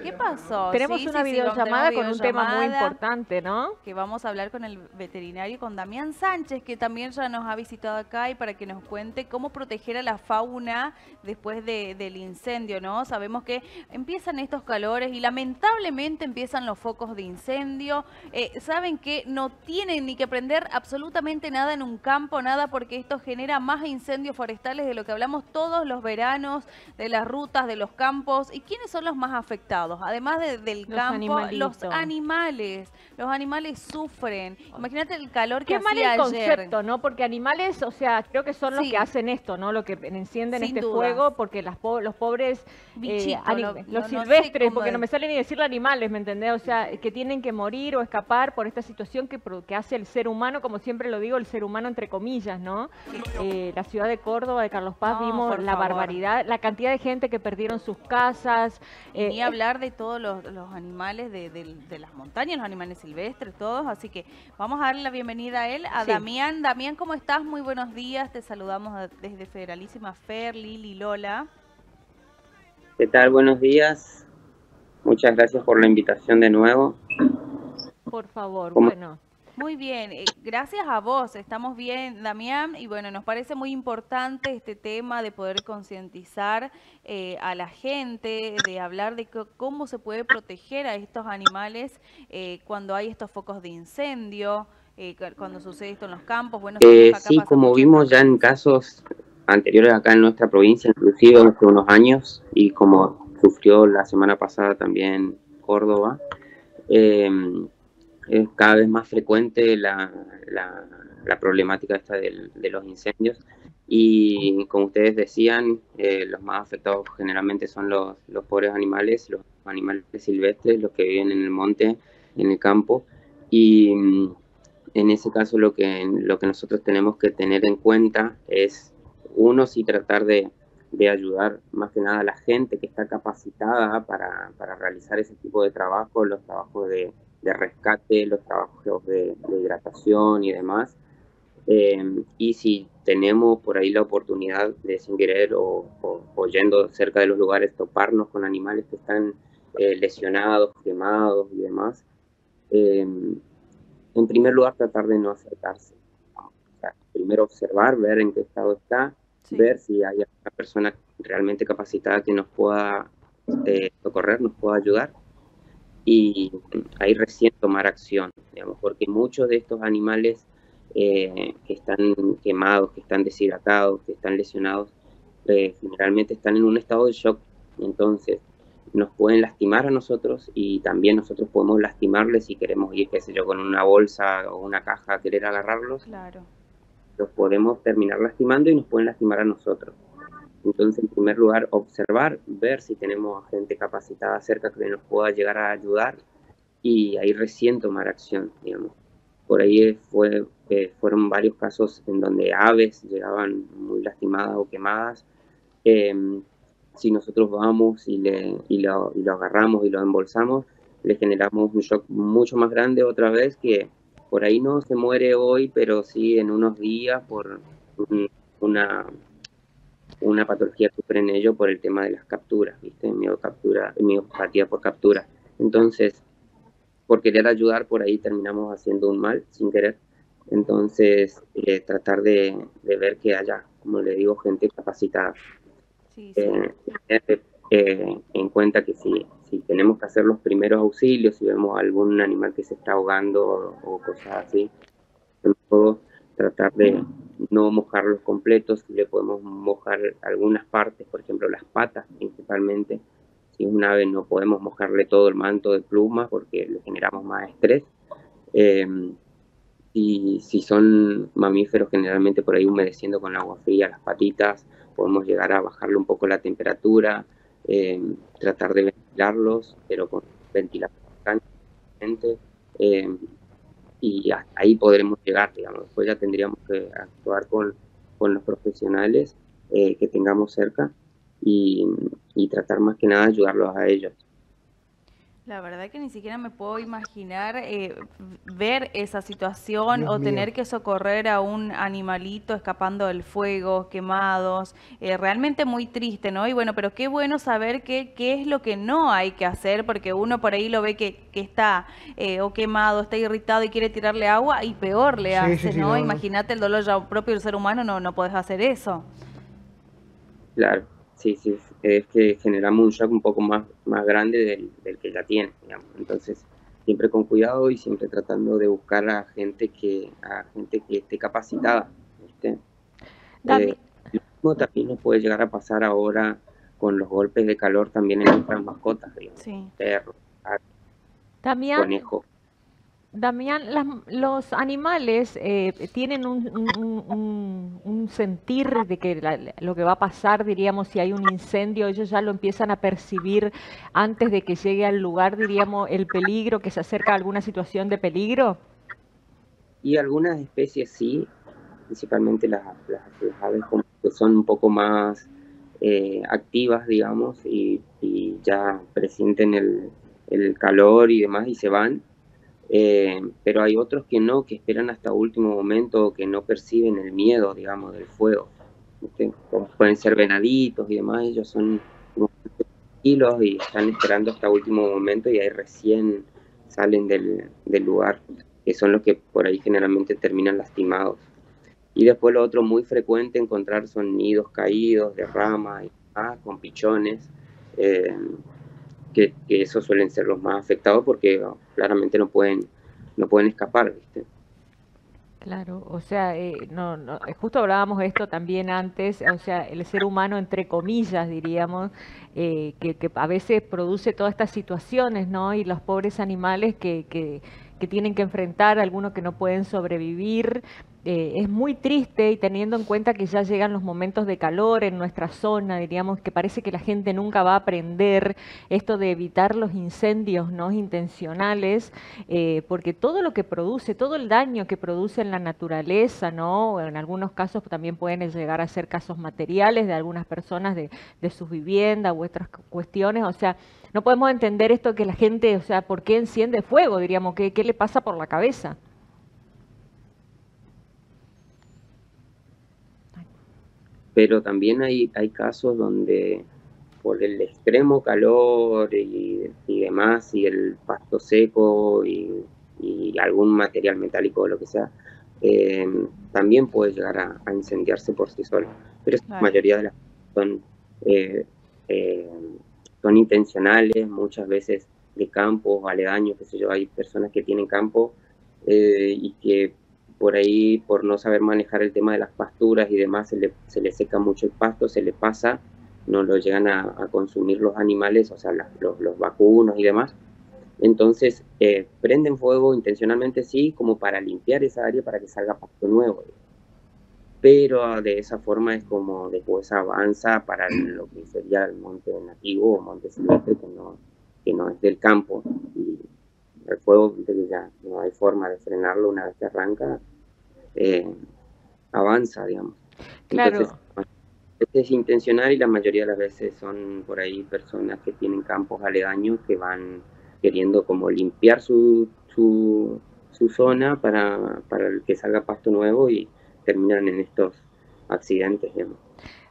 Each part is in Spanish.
¿Qué pasó? Tenemos Sí, una sí, sí, tenemos videollamada con un tema muy videollamada importante, ¿no? que vamos a hablar con el veterinario, con Damián Sánchez, que también ya nos ha visitado acá y para que nos cuente cómo proteger a la fauna después del incendio, ¿no? Sabemos que empiezan estos calores y lamentablemente empiezan los focos de incendio. Saben que no tienen ni que prender absolutamente nada en un campo, nada, porque esto genera más incendios forestales de lo que hablamos todos los veranos, de las rutas, de los campos. ¿Y quiénes son los más afectados? Además del Los campo, los animalitos. animales. Los animales sufren. Imagínate el calor que Qué mal hacía el ayer. concepto, ¿no? Porque animales, o sea, creo que son los que Sí, hacen esto, ¿no? Lo que encienden sin este dudas. fuego, porque los pobres, Bichito, no, los no, no sé silvestres, cómo. porque no me sale ni decirle animales, ¿me entendés? O sea, que tienen que morir o escapar por esta situación que hace el ser humano, como siempre lo digo, el ser humano entre comillas, ¿no? La ciudad de Córdoba, de Carlos Paz, No, vimos por la favor. barbaridad, la cantidad de gente que perdieron sus casas. Y ni Es hablar de todos los animales de las montañas, los animales silvestres, todos. Así que vamos a darle la bienvenida a él, a Sí. Damián. Damián, ¿cómo estás? Muy buenos días. Te saludamos desde Federalísima Fer, Lili, Lola. ¿Qué tal? Buenos días. Muchas gracias por la invitación de nuevo. Por favor, ¿Cómo- bueno. Muy bien, gracias a vos, estamos bien, Damián, y bueno, nos parece muy importante este tema de poder concientizar a la gente, de hablar de cómo se puede proteger a estos animales cuando hay estos focos de incendio, cuando sucede esto en los campos. Bueno, sabemos que acá Sí, pasa como mucho en vimos ya en provincia. casos anteriores acá en nuestra provincia, inclusive hace unos años, y como sufrió la semana pasada también Córdoba, eh, es cada vez más frecuente la problemática esta de los incendios. Y como ustedes decían, los más afectados generalmente son los pobres animales, los animales silvestres, los que viven en el monte, en el campo. Y en ese caso lo que nosotros tenemos que tener en cuenta es, uno, sí tratar de ayudar más que nada a la gente que está capacitada para realizar ese tipo de trabajo, los trabajos de rescate, los trabajos de hidratación y demás. Y si tenemos por ahí la oportunidad de sin querer o yendo cerca de los lugares toparnos con animales que están lesionados, quemados y demás, eh, en primer lugar tratar de no acercarse. O sea, primero observar, ver en qué estado está, Sí. ver si hay una persona realmente capacitada que nos pueda socorrer, nos pueda ayudar y ahí recién tomar acción, digamos, porque muchos de estos animales que están quemados, que están deshidratados, que están lesionados, generalmente están en un estado de shock, entonces nos pueden lastimar a nosotros y también nosotros podemos lastimarles si queremos ir, qué sé yo, con una bolsa o una caja a querer agarrarlos, Claro. los podemos terminar lastimando y nos pueden lastimar a nosotros. Entonces, en primer lugar, observar, ver si tenemos gente capacitada cerca que nos pueda llegar a ayudar y ahí recién tomar acción, digamos. Por ahí fueron varios casos en donde aves llegaban muy lastimadas o quemadas. Eh, si nosotros vamos y lo agarramos y lo embolsamos, le generamos un shock mucho más grande otra vez que por ahí no se muere hoy, pero sí en unos días por una, una patología que sufren ellos por el tema de las capturas, ¿viste? Miopatía por captura. Entonces, por querer ayudar, por ahí terminamos haciendo un mal sin querer. Entonces, tratar de ver que haya, como le digo, gente capacitada. Sí, sí. Tener en cuenta que si tenemos que hacer los primeros auxilios, si vemos algún animal que se está ahogando o cosas así, todo, tratar de no mojarlos completos, si le podemos mojar algunas partes, por ejemplo las patas principalmente. Si es un ave no podemos mojarle todo el manto de plumas porque le generamos más estrés. Eh, y si son mamíferos, generalmente por ahí humedeciendo con agua fría las patitas, podemos llegar a bajarle un poco la temperatura, tratar de ventilarlos, pero con ventilación constante, y hasta ahí podremos llegar, digamos. Después ya tendríamos que actuar con los profesionales que tengamos cerca y, y tratar más que nada de ayudarlos a ellos. La verdad que ni siquiera me puedo imaginar ver esa situación Dios o mío. tener que socorrer a un animalito escapando del fuego, quemados. Realmente muy triste, ¿no? Y bueno, pero qué bueno saber qué es lo que no hay que hacer, porque uno por ahí lo ve que está o quemado, está irritado y quiere tirarle agua y peor le Sí, sí, hace, sí, ¿no? no, no. Imagínate el dolor ya propio del ser humano, no podés hacer eso. Claro, sí, sí, es que generamos un shock un poco más grande del que ya tiene, digamos. Entonces, siempre con cuidado y siempre tratando de buscar a gente que esté capacitada, ¿viste? Dami- Lo mismo también nos puede llegar a pasar ahora con los golpes de calor también en nuestras mascotas, digamos, Sí. perros, gatos, Damián, conejos. Damián, los animales tienen un sentir de que lo que va a pasar, diríamos, si hay un incendio, ellos ya lo empiezan a percibir antes de que llegue al lugar, diríamos, el peligro, que se acerca a alguna situación de peligro. Y algunas especies sí, principalmente las aves como que son un poco más activas, digamos, y ya presienten el calor y demás y se van. Pero hay otros que no, que esperan hasta último momento, que no perciben el miedo, digamos, del fuego. ¿Viste? Como pueden ser venaditos y demás, ellos son como tranquilos y están esperando hasta último momento y ahí recién salen del lugar, que son los que por ahí generalmente terminan lastimados. Y después lo otro muy frecuente encontrar son nidos caídos de ramas y demás, con pichones, eh, que esos suelen ser los más afectados porque claramente no pueden escapar, ¿viste? Claro, o sea, justo hablábamos de esto también antes, o sea, el ser humano, entre comillas, diríamos, que a veces produce todas estas situaciones, ¿no? Y los pobres animales que tienen que enfrentar, algunos que no pueden sobrevivir. Es muy triste y teniendo en cuenta que ya llegan los momentos de calor en nuestra zona, diríamos que parece que la gente nunca va a aprender esto de evitar los incendios no intencionales, porque todo lo que produce, todo el daño que produce en la naturaleza, ¿no? En algunos casos también pueden llegar a ser casos materiales de algunas personas de sus viviendas u otras cuestiones, o sea, no podemos entender esto que la gente, o sea, ¿por qué enciende fuego? Diríamos, ¿qué le pasa por la cabeza? Pero también hay casos donde por el extremo calor y demás, y el pasto seco y algún material metálico o lo que sea, eh, también puede llegar a incendiarse por sí solo. Pero la Claro. mayoría de las son, eh, eh, son intencionales, muchas veces de campos, aledaños, qué sé yo, hay personas que tienen campo y que por ahí, por no saber manejar el tema de las pasturas y demás, se le seca mucho el pasto, se le pasa, no lo llegan a consumir los animales, o sea, los vacunos y demás. Entonces, prenden fuego intencionalmente, sí, como para limpiar esa área para que salga pasto nuevo. Pero de esa forma es como después avanza para lo que sería el monte nativo o monte silvestre, que no es del campo. Y el fuego, viste que ya no hay forma de frenarlo una vez que arranca, eh, avanza, digamos. Entonces, Claro. este es intencional y la mayoría de las veces son por ahí personas que tienen campos aledaños que van queriendo como limpiar su zona para que salga pasto nuevo y terminan en estos accidentes, digamos.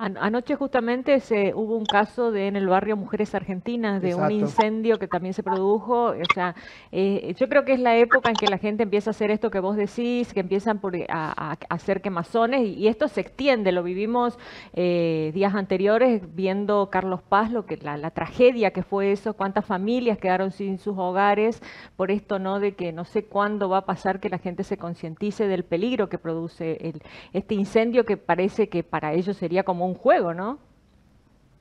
Anoche justamente hubo un caso en el barrio Mujeres Argentinas de un Exacto. incendio que también se produjo. O sea, yo creo que es la época en que la gente empieza a hacer esto que vos decís, que empiezan a hacer quemazones y esto se extiende. Lo vivimos días anteriores viendo Carlos Paz, la tragedia que fue eso, cuántas familias quedaron sin sus hogares por esto, ¿no? De que no sé cuándo va a pasar que la gente se concientice del peligro que produce este incendio que parece que para ellos sería como un juego, ¿no?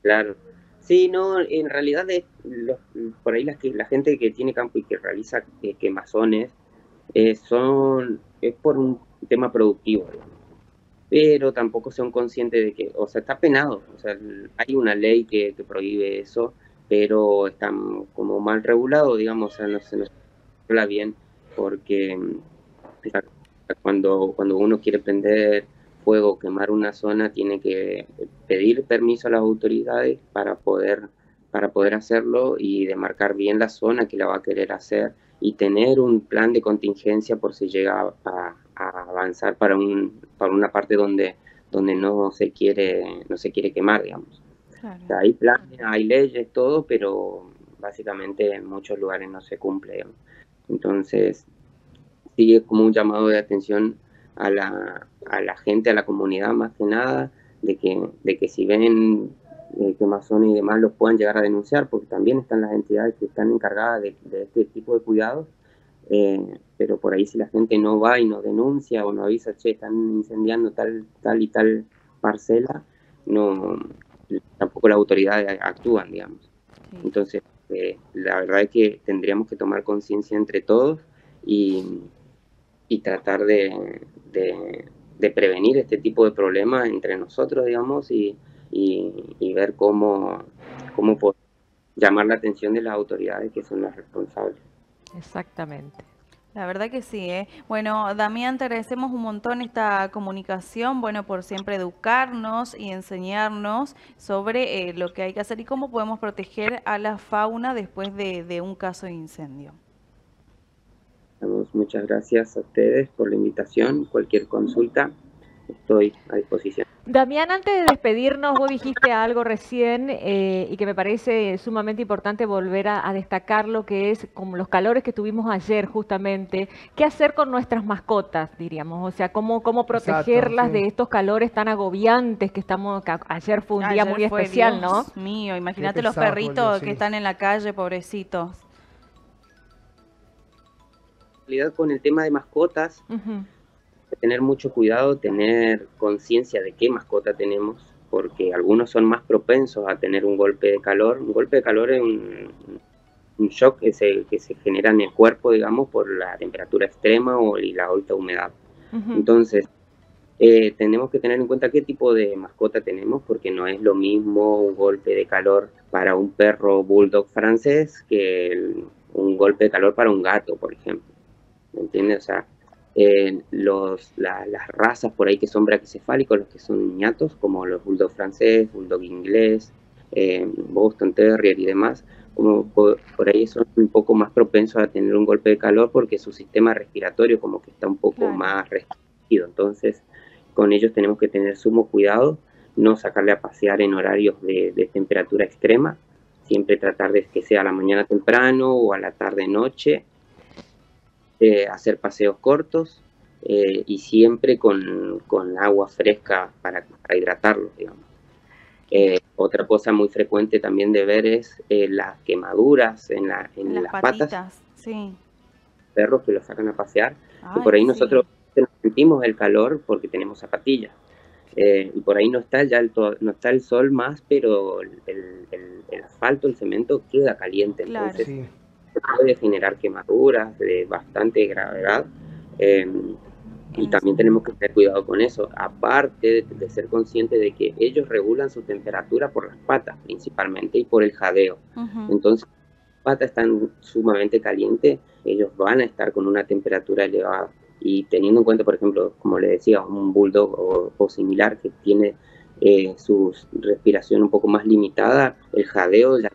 Claro. Sí, no, en realidad por ahí la gente que tiene campo y que realiza quemazones es por un tema productivo, digamos. Pero tampoco son conscientes de que, o sea, está penado, o sea, hay una ley que prohíbe eso, pero está como mal regulado, digamos, o sea, no se nos habla bien, porque cuando uno quiere prender fuego, quemar una zona, tiene que pedir permiso a las autoridades para poder hacerlo y demarcar bien la zona que la va a querer hacer y tener un plan de contingencia por si llega a avanzar para una parte donde no se quiere quemar, digamos. Claro. O sea, hay planes, hay leyes, todo, pero básicamente en muchos lugares no se cumple, digamos. Entonces, sí es como un llamado de atención a la gente, a la comunidad más que nada, de que si ven quemazones y demás los puedan llegar a denunciar, porque también están las entidades que están encargadas de este tipo de cuidados, pero por ahí si la gente no va y no denuncia o no avisa, che, están incendiando tal y tal parcela, no, tampoco las autoridades actúan, digamos. Sí. Entonces, la verdad es que tendríamos que tomar conciencia entre todos y tratar de prevenir este tipo de problemas entre nosotros, digamos, y ver cómo llamar la atención de las autoridades que son las responsables. Exactamente. La verdad que sí, ¿eh? Bueno, Damián, te agradecemos un montón esta comunicación, bueno, por siempre educarnos y enseñarnos sobre lo que hay que hacer y cómo podemos proteger a la fauna después de un caso de incendio. Muchas gracias a ustedes por la invitación. Cualquier consulta, estoy a disposición. Damián, antes de despedirnos, vos dijiste algo recién y que me parece sumamente importante volver a destacar lo que es como los calores que tuvimos ayer justamente. ¿Qué hacer con nuestras mascotas, diríamos? O sea, cómo protegerlas Exacto, sí. de estos calores tan agobiantes que estamos... Ayer fue un día Ayer muy fue, especial, ¿no? Dios mío, imagínate los pesado todo el día, perritos sí. que están en la calle, pobrecitos. En realidad, con el tema de mascotas, Ujú. tener mucho cuidado, tener conciencia de qué mascota tenemos, porque algunos son más propensos a tener un golpe de calor. Un golpe de calor es un shock que se genera en el cuerpo, digamos, por la temperatura extrema y la alta humedad. Ujú. Entonces, tenemos que tener en cuenta qué tipo de mascota tenemos, porque no es lo mismo un golpe de calor para un perro bulldog francés que un golpe de calor para un gato, por ejemplo. ¿Me entiendes? O sea, las razas por ahí que son braquicefálicos, los que son ñatos, como los bulldog francés, bulldog inglés, Boston Terrier y demás, como por ahí son un poco más propensos a tener un golpe de calor porque su sistema respiratorio como que está un poco Claro. más restringido. Entonces, con ellos tenemos que tener sumo cuidado, no sacarle a pasear en horarios de temperatura extrema, siempre tratar de que sea a la mañana temprano o a la tarde-noche, hacer paseos cortos y siempre con agua fresca para hidratarlos, digamos. Otra cosa muy frecuente también de ver es las quemaduras en las patas, sí. perros que los sacan a pasear, Ay, y por ahí sí. nosotros sentimos el calor porque tenemos zapatillas. Y por ahí no está no está el sol más, pero el asfalto, el cemento queda caliente, Claro. entonces Sí. puede generar quemaduras de bastante gravedad. Y también tenemos que tener cuidado con eso, aparte de ser conscientes de que ellos regulan su temperatura por las patas principalmente y por el jadeo. Ujú. Entonces, si las patas están sumamente calientes, ellos van a estar con una temperatura elevada. Y teniendo en cuenta, por ejemplo, como le decía, un bulldog o similar que tiene su respiración un poco más limitada, el jadeo ya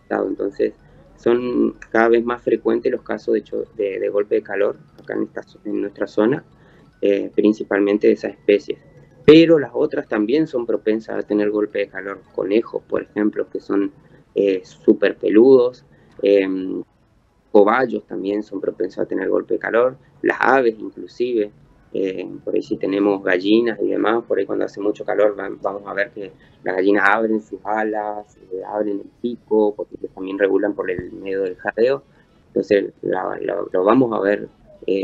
está. Entonces, son cada vez más frecuentes los casos de golpe de calor acá en nuestra zona, principalmente de esas especies. Pero las otras también son propensas a tener golpe de calor. Conejos, por ejemplo, que son súper peludos. Cobayos también son propensos a tener golpe de calor. Las aves inclusive. Por ahí si tenemos gallinas y demás, por ahí cuando hace mucho calor vamos a ver que las gallinas abren sus alas, abren el pico, porque también regulan por el medio del jadeo. Entonces lo vamos a ver,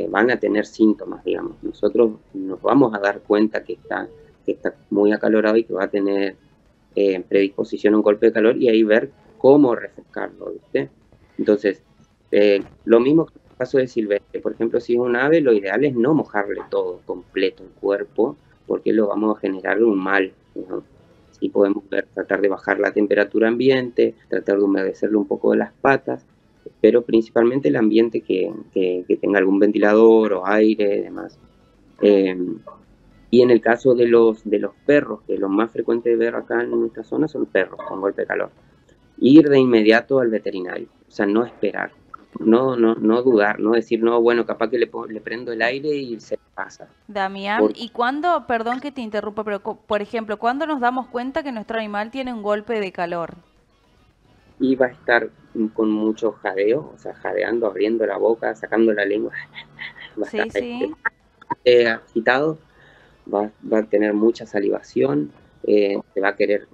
van a tener síntomas, digamos. Nosotros nos vamos a dar cuenta que está muy acalorado y que va a tener predisposición a un golpe de calor y ahí ver cómo refrescarlo, ¿viste? Entonces, lo mismo que en el caso de silvestre, por ejemplo, si es un ave, lo ideal es no mojarle todo completo el cuerpo, porque lo vamos a generar un mal, ¿no? Sí podemos tratar de bajar la temperatura ambiente, tratar de humedecerle un poco de las patas, pero principalmente el ambiente que tenga algún ventilador o aire y demás. Y en el caso de los perros, que lo más frecuente de ver acá en nuestra zona son perros con golpe de calor. ir de inmediato al veterinario, o sea, no esperar, no dudar, no decir, no, bueno, capaz que le prendo el aire y se pasa. Damián, ¿y cuándo, perdón que te interrumpa, pero por ejemplo, cuándo nos damos cuenta que nuestro animal tiene un golpe de calor? Y va a estar con mucho jadeo, o sea, jadeando, abriendo la boca, sacando la lengua, va a Sí, estar sí. agitado, va a tener mucha salivación, se va a querer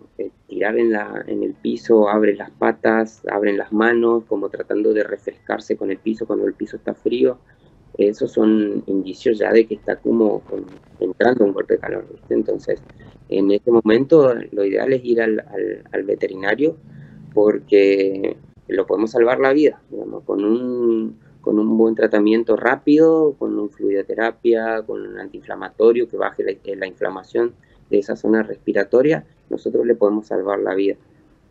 tirar en el piso, abre las patas, abren las manos, como tratando de refrescarse con el piso cuando el piso está frío. Esos son indicios ya de que está como entrando un golpe de calor, ¿viste? Entonces, en este momento lo ideal es ir al veterinario porque lo podemos salvar la vida, digamos, con un buen tratamiento rápido, con un fluidoterapia, con un antiinflamatorio que baje la inflamación de esa zona respiratoria, nosotros le podemos salvar la vida.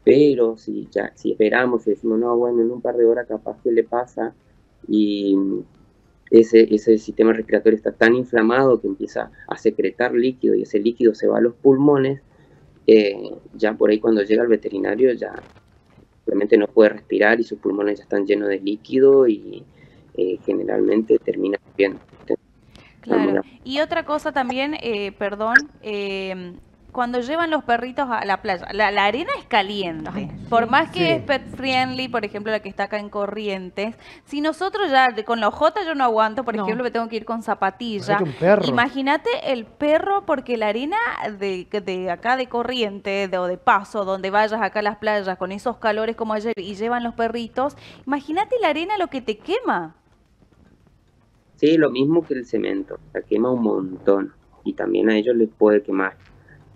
Pero si esperamos y decimos, no, bueno, en un par de horas capaz que le pasa y ese sistema respiratorio está tan inflamado que empieza a secretar líquido y ese líquido se va a los pulmones, ya por ahí cuando llega al veterinario ya realmente no puede respirar y sus pulmones ya están llenos de líquido y generalmente termina muriendo. Claro. Y otra cosa también, perdón, cuando llevan los perritos a la playa, la arena es caliente. Ay, Por sí, más que sí. es pet friendly, por ejemplo, la que está acá en Corrientes, si nosotros ya con la ojota yo no aguanto, por No. ejemplo, me tengo que ir con zapatilla. Imagínate un perro. Imagínate el perro, porque la arena de acá de Corrientes o de Paso, donde vayas acá a las playas con esos calores como ayer y llevan los perritos, imagínate la arena lo que te quema. Sí, lo mismo que el cemento, o sea, quema un montón y también a ellos les puede quemar.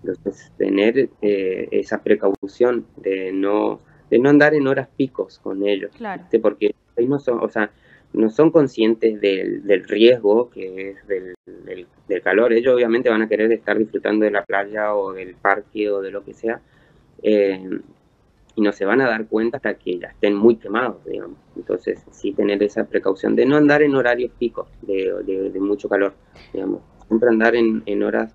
Entonces, tener esa precaución de no andar en horas picos con ellos, Claro. ¿viste? Porque ahí no son, o sea, no son conscientes del riesgo que es del calor. Ellos obviamente van a querer estar disfrutando de la playa o del parque o de lo que sea, y no se van a dar cuenta hasta que ya estén muy quemados, digamos. Entonces, sí tener esa precaución de no andar en horarios picos de mucho calor, digamos. Siempre andar en horas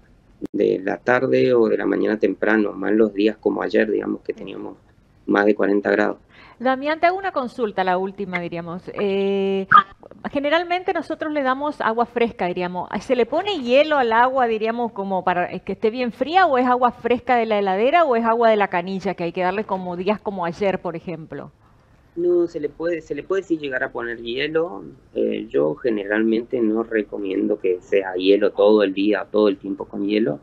de la tarde o de la mañana temprano, más los días como ayer, digamos, que teníamos más de 40 grados. Damián, te hago una consulta, la última, diríamos. Generalmente nosotros le damos agua fresca, diríamos. ¿Se le pone hielo al agua, diríamos, como para que esté bien fría, o es agua fresca de la heladera, o es agua de la canilla, que hay que darle como días como ayer, por ejemplo? No, se le puede sí llegar a poner hielo. Yo generalmente no recomiendo que sea hielo todo el día, todo el tiempo con hielo.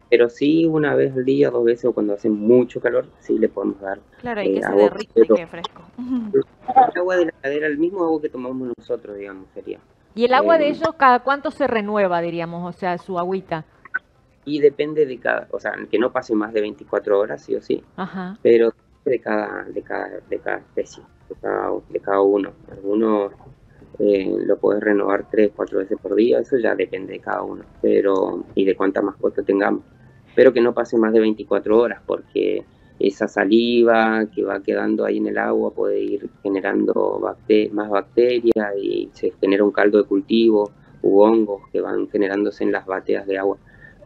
Pero sí, una vez al día, 2 veces, o cuando hace mucho calor, sí le podemos dar Claro, hay que se agua. derrite y quede fresco. El agua de la heladera, el mismo agua que tomamos nosotros, digamos, sería. ¿Y el agua de ellos cada cuánto se renueva, diríamos, o sea, su agüita? Y depende de cada, o sea, que no pase más de 24 horas, sí o sí, Ajá. pero de cada especie, de cada uno. Algunos lo puedes renovar 3, 4 veces por día, eso ya depende de cada uno, pero y de cuánta mascota tengamos. Pero que no pase más de 24 horas, porque esa saliva que va quedando ahí en el agua puede ir generando más bacterias y se genera un caldo de cultivo u hongos que van generándose en las bateas de agua.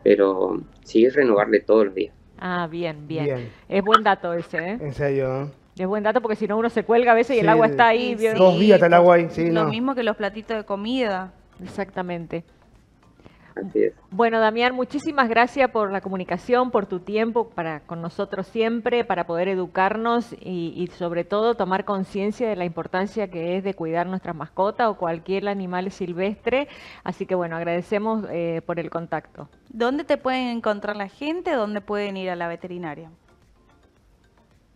Pero sí es renovarle todos los días. Ah, bien, bien. Bien. Es buen dato ese, ¿eh? En serio, ¿eh? Es buen dato porque si no uno se cuelga a veces y el Sí, agua está ahí. Sí, bien. 2 días está el agua ahí, sí, Lo no. mismo que los platitos de comida. Exactamente. Así es. Bueno, Damián, muchísimas gracias por la comunicación, por tu tiempo con nosotros siempre, para poder educarnos y sobre todo tomar conciencia de la importancia que es de cuidar nuestras mascotas o cualquier animal silvestre. Así que bueno, agradecemos por el contacto. ¿Dónde te pueden encontrar la gente? ¿Dónde pueden ir a la veterinaria?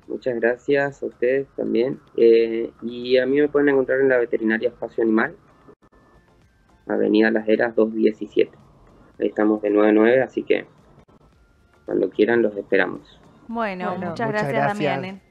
Muchas gracias a ustedes también. Y a mí me pueden encontrar en la veterinaria Espacio Animal, Avenida Las Heras 217. Ahí estamos de 9 a 9, así que cuando quieran los esperamos. Bueno, Bueno, muchas muchas gracias, gracias. Damián.